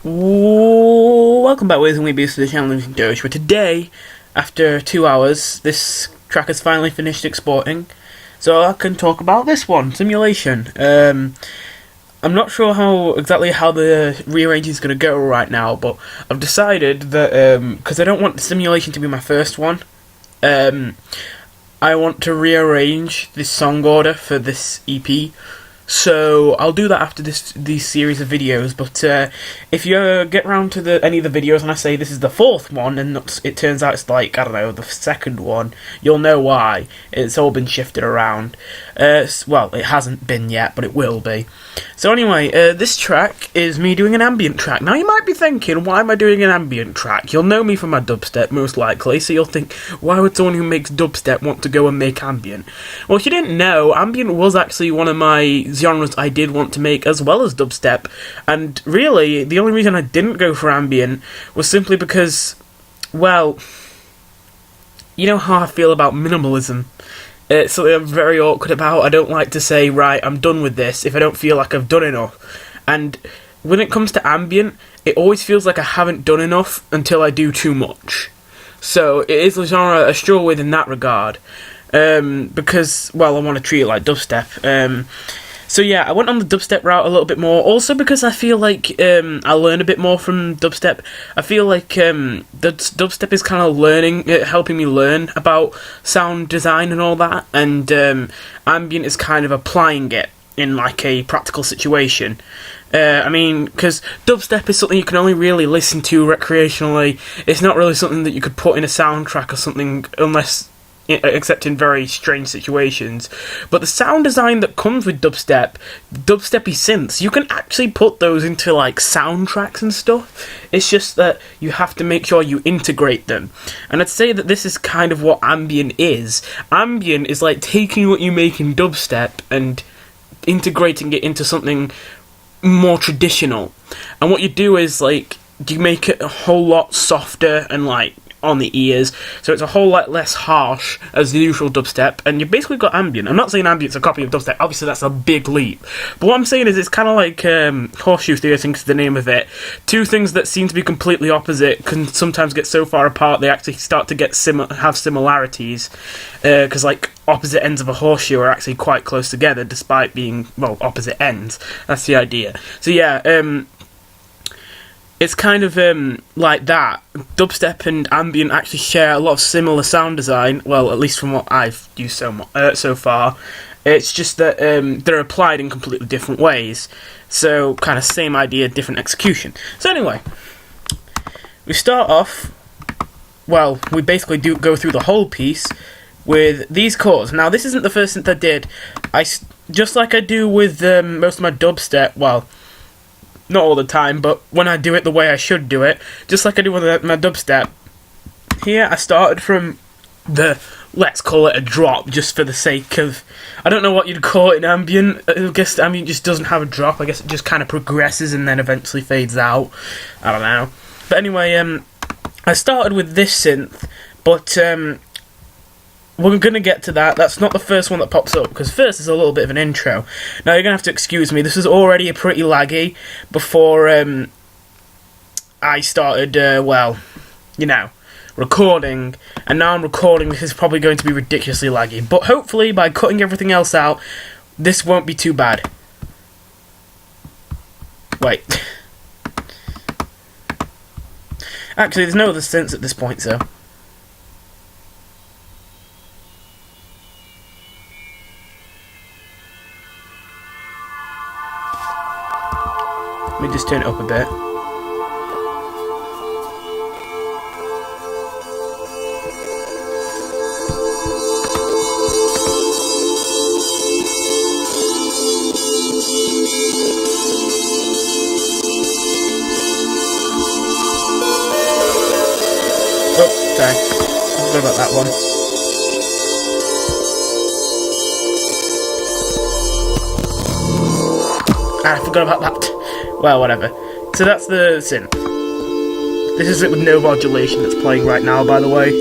Welcome back, Ways and Weebies, to the channel Doge, where today, after 2 hours, this track has finally finished exporting, so I can talk about this one, Simulation. I'm not sure exactly how the rearranging is going to go right now, but I've decided that, because I don't want Simulation to be my first one, I want to rearrange the song order for this EP. So I'll do that after these series of videos. But if you get round to any of the videos and I say this is the fourth one, and it turns out it's like, I don't know, the second one, you'll know why. It's all been shifted around. Well, it hasn't been yet, but it will be. So anyway, this track is me doing an ambient track. Now you might be thinking, why am I doing an ambient track? You'll know me from my dubstep, most likely, so you'll think, why would someone who makes dubstep want to go and make ambient? Well, if you didn't know, ambient was actually one of my genres I did want to make as well as dubstep, and really, the only reason I didn't go for ambient was simply because, well, you know how I feel about minimalism. It's something I'm very awkward about. I don't like to say, right, I'm done with this, if I don't feel like I've done enough. And when it comes to ambient, it always feels like I haven't done enough until I do too much. So it is a genre I struggle with in that regard. Because, well, I want to treat it like dubstep. So yeah, I went on the dubstep route a little bit more, also because I feel like I learn a bit more from dubstep. I feel like the dubstep is kind of helping me learn about sound design and all that, and ambient is kind of applying it in like a practical situation. I mean, because dubstep is something you can only really listen to recreationally. It's not really something that you could put in a soundtrack or something, except in very strange situations. But the sound design that comes with dubsteppy synths, you can actually put those into like soundtracks and stuff. It's just that you have to make sure you integrate them. And I'd say that this is kind of what ambient is. Ambient is like taking what you make in dubstep and integrating it into something more traditional. And what you do is like you make it a whole lot softer and like on the ears, so it's a whole lot less harsh as the usual dubstep, and you've basically got ambient. I'm not saying ambient's a copy of dubstep, obviously that's a big leap, but what I'm saying is it's kind of like horseshoe theory, I think is the name of it. Two things that seem to be completely opposite can sometimes get so far apart they actually start to get have similarities, because like opposite ends of a horseshoe are actually quite close together despite being, well, opposite ends. That's the idea. So yeah, it's kind of like that. Dubstep and ambient actually share a lot of similar sound design, well, at least from what I've used so far. It's just that they're applied in completely different ways. So, kind of same idea, different execution. So anyway, we start off, well, we basically go through the whole piece with these chords. Now, this isn't the first synth I did. Just like I do with most of my dubstep, well, not all the time, but when I do it the way I should do it, just like I do with my dubstep, here I started from let's call it a drop, just for the sake of, I don't know what you'd call it in ambient. I guess ambient just doesn't have a drop. I guess it just kind of progresses and then eventually fades out. I don't know. But anyway, I started with this synth, but we're going to get to that. That's not the first one that pops up, because first is a little bit of an intro. Now, you're going to have to excuse me. This was already pretty laggy before I started, well, you know, recording. And now I'm recording. This is probably going to be ridiculously laggy. But hopefully, by cutting everything else out, this won't be too bad. Wait. Actually, there's no other sense at this point, so let me just turn it up a bit. Oh, sorry. I forgot about that one. I forgot about that. Well, whatever. So that's the synth. This is it with no modulation that's playing right now, by the way.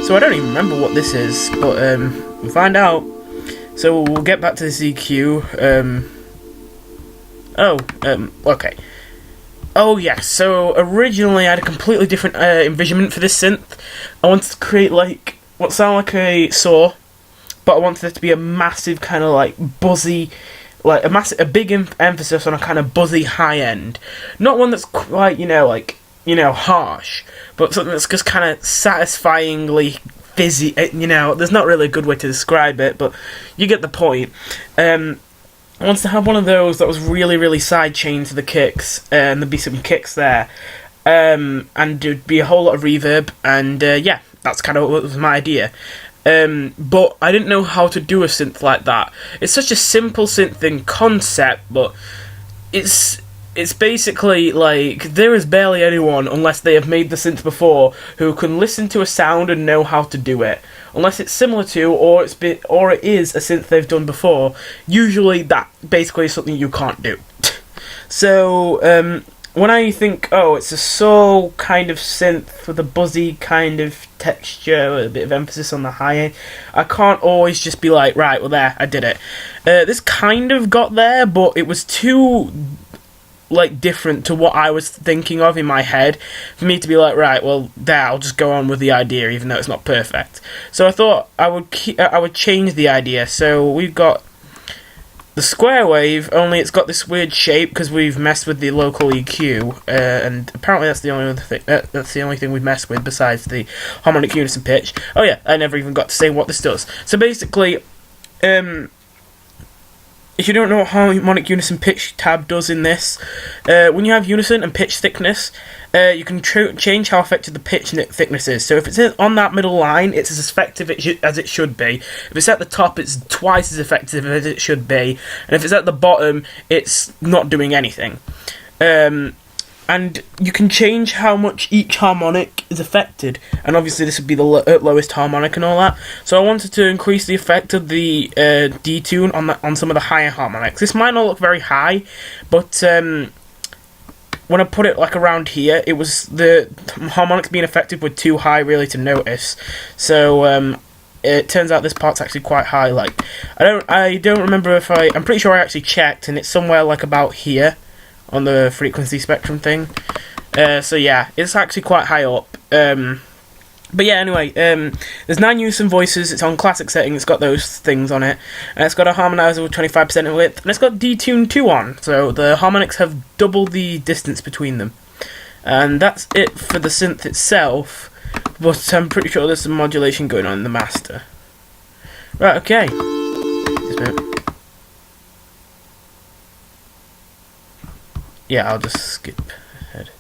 So I don't even remember what this is, but we'll find out. So we'll get back to this EQ. Okay. Oh yeah, so originally I had a completely different envisionment for this synth. I wanted to create like what sounded like a saw, but I wanted it to be a massive kind of like buzzy, like a big emphasis on a kind of buzzy high end. Not one that's quite, harsh, but something that's just kind of satisfyingly fizzy. There's not really a good way to describe it, but you get the point. I wanted to have one of those that was really, really side-chained to the kicks, and there'd be some kicks there, and there'd be a whole lot of reverb, and yeah, that's kind of what was my idea. But I didn't know how to do a synth like that. It's such a simple synth in concept, but it's basically like there is barely anyone, unless they have made the synth before, who can listen to a sound and know how to do it. Unless it's similar to, or it is a synth they've done before. Usually, that basically is something you can't do. So when I think, it's a soul kind of synth with a buzzy kind of texture, with a bit of emphasis on the high end, I can't always just be like, right, well there, I did it. This kind of got there, but it was too different to what I was thinking of in my head for me to be like, right, well there, I'll just go on with the idea even though it's not perfect. So I thought I would change the idea. So we've got the square wave, only it's got this weird shape because we've messed with the local EQ, and apparently that's the only thing we've messed with besides the harmonic unison pitch. Oh yeah, I never even got to say what this does. So basically, if you don't know what harmonic unison pitch tab does in this, when you have unison and pitch thickness, you can change how effective the pitch thickness is. So if it's on that middle line, it's as effective as it should be. If it's at the top, it's twice as effective as it should be. And if it's at the bottom, it's not doing anything. And you can change how much each harmonic is affected, and obviously this would be the lowest harmonic and all that. So I wanted to increase the effect of the detune on some of the higher harmonics. This might not look very high, but when I put it like around here, it was the harmonics being affected were too high really to notice. So it turns out this part's actually quite high. Like I don't remember if I'm pretty sure I actually checked, and it's somewhere like about here on the frequency spectrum thing. So yeah, it's actually quite high up. But yeah, anyway, there's 9 unison voices, it's on classic setting, it's got those things on it, and it's got a harmonizer with 25% of width, and it's got detune 2 on, so the harmonics have double the distance between them. And that's it for the synth itself, but I'm pretty sure there's some modulation going on in the master. Right, okay. Just a minute. Yeah, I'll just skip ahead.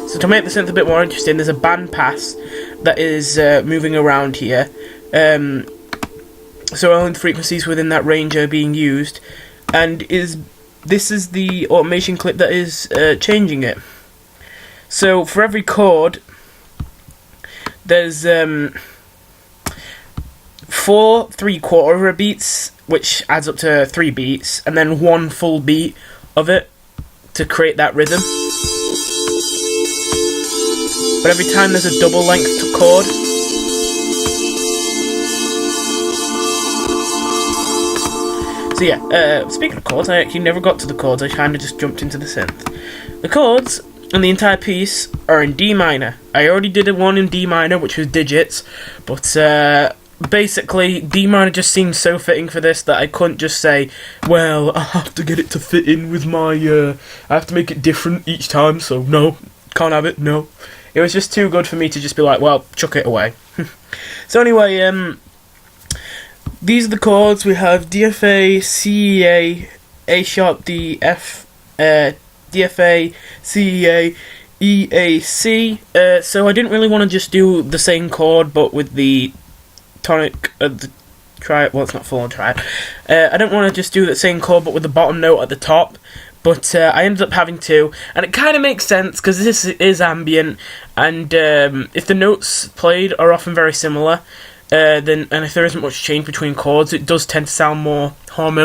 So to make the synth a bit more interesting, there's a band pass that is moving around here. So only the frequencies within that range are being used, and this is the automation clip that is changing it. So for every chord, there's 4 3/4 beats, which adds up to 3 beats, and then 1 full beat of it to create that rhythm. But every time there's a double length chord, so yeah, speaking of chords, I actually never got to the chords, I kind of just jumped into the synth. The chords and the entire piece are in D minor. I already did one in D minor, which was digits, but basically D minor just seemed so fitting for this that I couldn't just say, well, I have to get it to fit in with my, I have to make it different each time, so no, can't have it, no. It was just too good for me to just be like, well, chuck it away. So anyway, these are the chords. We have DFA, CEA, A sharp D, F, DFA, CEA, EAC. So I didn't really want to just do the same chord, but with the tonic, the triad. Well, it's not full on triad. I don't want to just do the same chord, but with the bottom note at the top. But I ended up having to, and it kind of makes sense because this is ambient, and if the notes played are often very similar, and if there isn't much change between chords, it does tend to sound more harmonious.